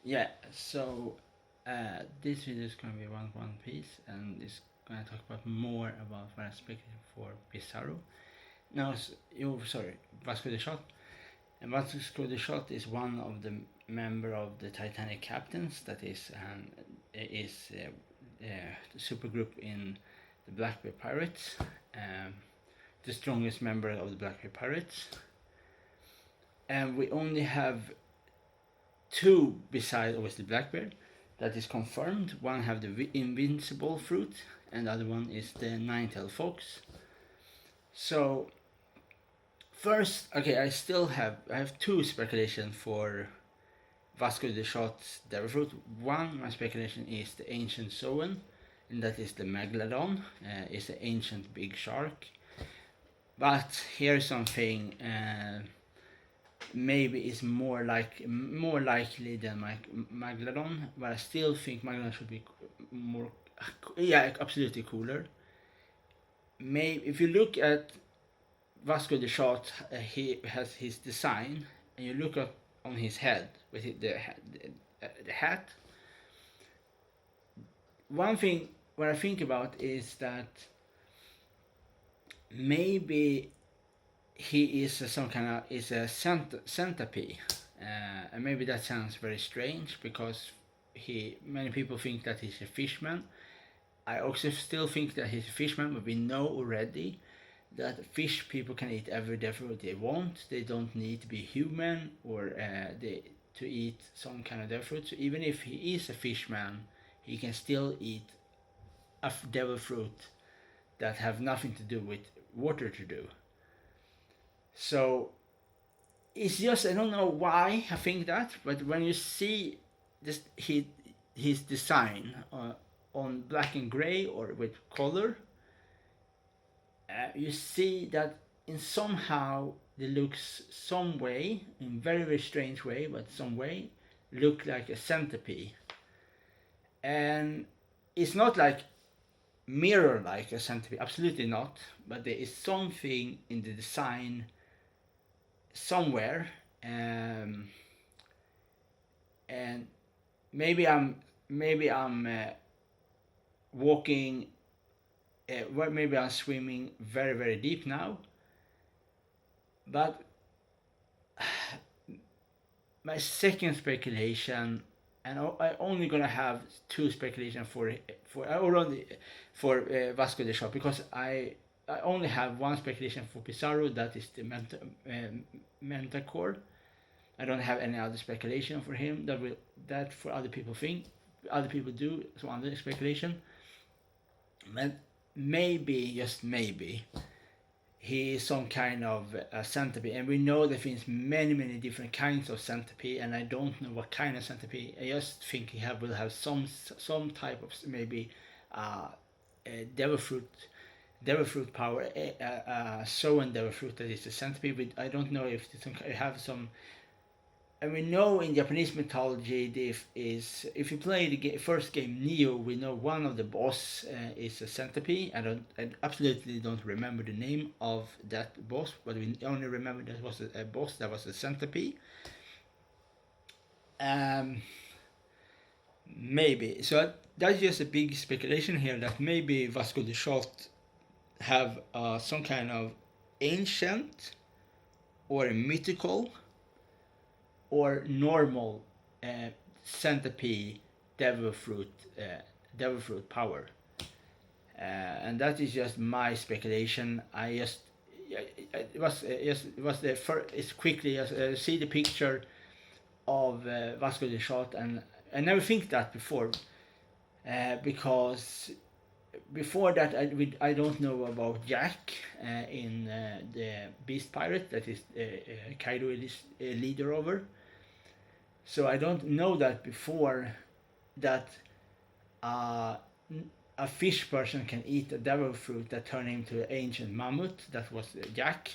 Yeah, so this video is going to be one piece, and it's going to talk about more about what I expected for Pizarro. No, sorry, Vasco de Shot. And Vasco de Shot is one of the member of the Titanic captains. That is the supergroup in the Blackbeard Pirates. The strongest member of the Blackbeard Pirates. And we only have two besides obviously Blackbeard that is confirmed. One have the invincible fruit, and the other one is the nine-tailed fox. So first, okay, I have two speculations for Vasco de Shot's devil fruit. One, my speculation is the ancient Sowen, and that is the Megalodon. It's the ancient big shark. But here's something. Maybe it's more likely than Megalodon, but I still think Megalodon should be more, yeah, absolutely cooler. Maybe if you look at Vasco de Shot, he has his design, and you look at on his head with the hat. One thing what I think about is that maybe he is some kind of is a centipede, and maybe that sounds very strange because many people think that he's a fishman. I also still think that he's a fishman, but we know already that fish people can eat every food they want. They don't need to be human or to eat some kind of devil fruit. So even if he is a fishman, he can still eat a devil fruit that have nothing to do with water to do. So it's just, I don't know why I think that, but when you see this his design on black and gray or with color, you see that in somehow it looks some way, in very strange way, but some way look like a centipede. And it's not like mirror like a centipede, absolutely not, but there is something in the design somewhere, and maybe I'm walking, maybe I'm swimming very deep now, but my second speculation, and I only gonna have two speculation for Vasco de Shot, because I only have one speculation for Pizarro, that is the Mentacore. I don't have any other speculation for him. That for other people do some other speculation. But maybe, just maybe, he is some kind of a centipede, and we know there finns many different kinds of centipede, and I don't know what kind of centipede. I just think he will have some type of maybe devil fruit power, Sowen devil fruit that is a centipede. I don't know if it have some. And we know in Japanese mythology, if you play the first game Neo, we know one of the boss is a centipede. I absolutely don't remember the name of that boss, but we only remember that was a boss that was a centipede. Maybe so. That's just a big speculation here that maybe Vasco de Shot have some kind of ancient or mythical or normal centipede devil fruit power, and that is just my speculation. It was the first. It's quickly see the picture of Vasco de Shot, and I never think that before, because before that I don't know about Jack in the Beast Pirate that is Kaido is a leader over. So I don't know that before that a fish person can eat a devil fruit that turned him to an ancient mammoth. That was Jack.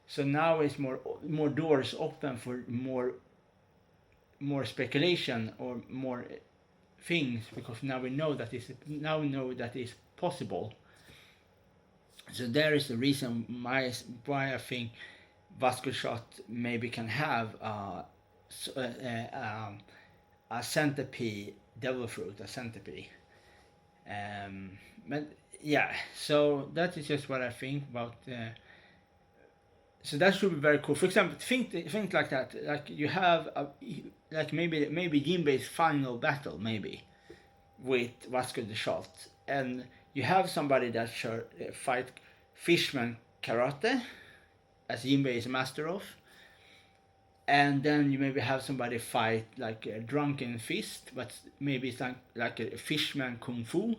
So now it's more doors open for more speculation or more things, because now we know that is possible. So there is the reason why I think Vasco Shot maybe can have a centipede devil fruit, a centipede. But yeah, so that is just what I think about. So that should be very cool. For example, think like that. Like you have like maybe Jinbei's final battle maybe with Vasco the Shot, and you have somebody that fight fishman karate, as Jinbei is a master of, and then you maybe have somebody fight like a drunken fist, but maybe it's like a fishman kung fu,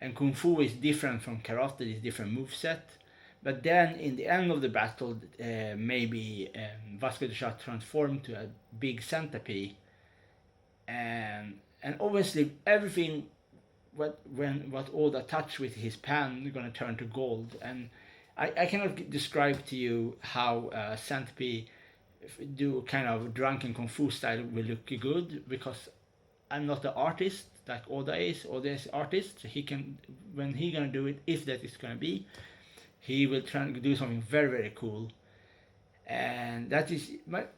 and kung fu is different from karate, it's different moveset. But then in the end of the battle, maybe Vasco the Shot transformed to a big centipede, and obviously everything what Oda touched with his pen is gonna turn to gold. And I cannot describe to you how centipede do kind of drunken kung fu style will look good, because I'm not the artist like Oda is. Oda is artist, so he can, when he gonna do it, if that is gonna be, he will try to do something very, very cool. And that is what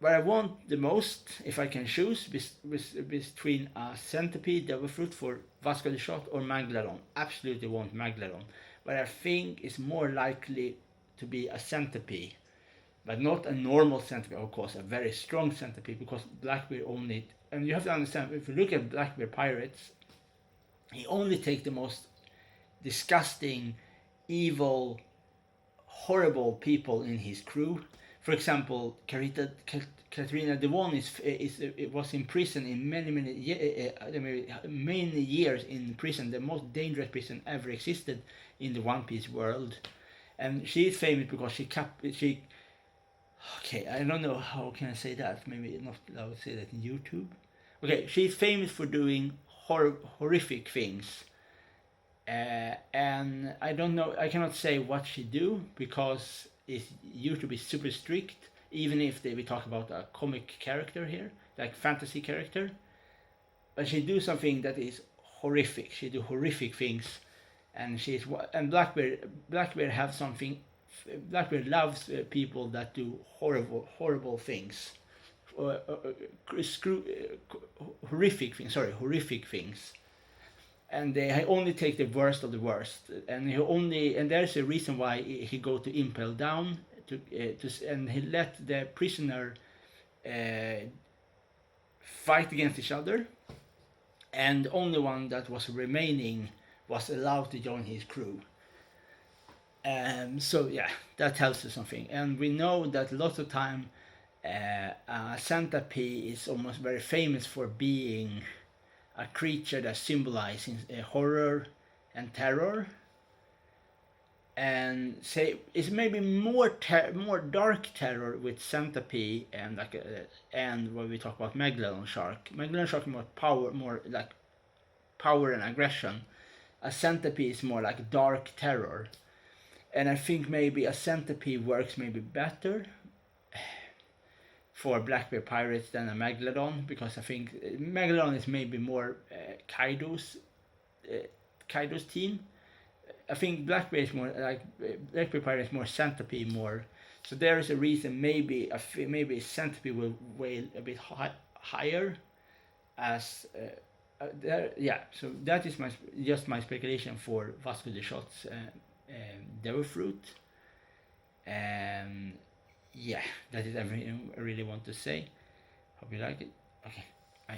I want the most, if I can choose between a centipede devil fruit for Vasco the Shot or Megalodon. Absolutely want Megalodon, but I think it's more likely to be a centipede, but not a normal centipede, of course, a very strong centipede, because Blackbeard only, and you have to understand, if you look at Blackbeard pirates, he only takes the most disgusting, evil, horrible people in his crew. For example, Katrina Devon was in prison in many years in prison, the most dangerous prison ever existed in the One Piece world, and she is famous because she. Okay, I don't know how can I say that. Maybe not. I would say that in YouTube. Okay, she's famous for doing horrific things. And I don't know, I cannot say what she do, because YouTube is super strict, even if we talk about a comic character here, like fantasy character. But she do something that is horrific. She do horrific things, and Blackbeard have something. Blackbeard loves people that do horrible things, horrific things. Sorry, horrific things. And they only take the worst of the worst, and there's a reason why he go to impel down and he let the prisoner fight against each other, and the only one that was remaining was allowed to join his crew. So yeah, that tells you something. And we know that lots of time centipede is almost very famous for being a creature that symbolizes horror and terror, and say it's maybe more dark terror with centipede, and and when we talk about Megalodon shark is more like power and aggression. A centipede is more like dark terror, and I think maybe a centipede works maybe better for Blackbeard pirates than a Megalodon, because I think Megalodon is maybe more Kaido's team. I think Blackbeard is more like Blackbeard pirates is more centipede more. So there is a reason maybe a centipede will weigh a bit higher as yeah. So that is just my speculation for Vasco the Shot's devil fruit. Yeah, that is everything I really want to say. Hope you like it. Okay, bye.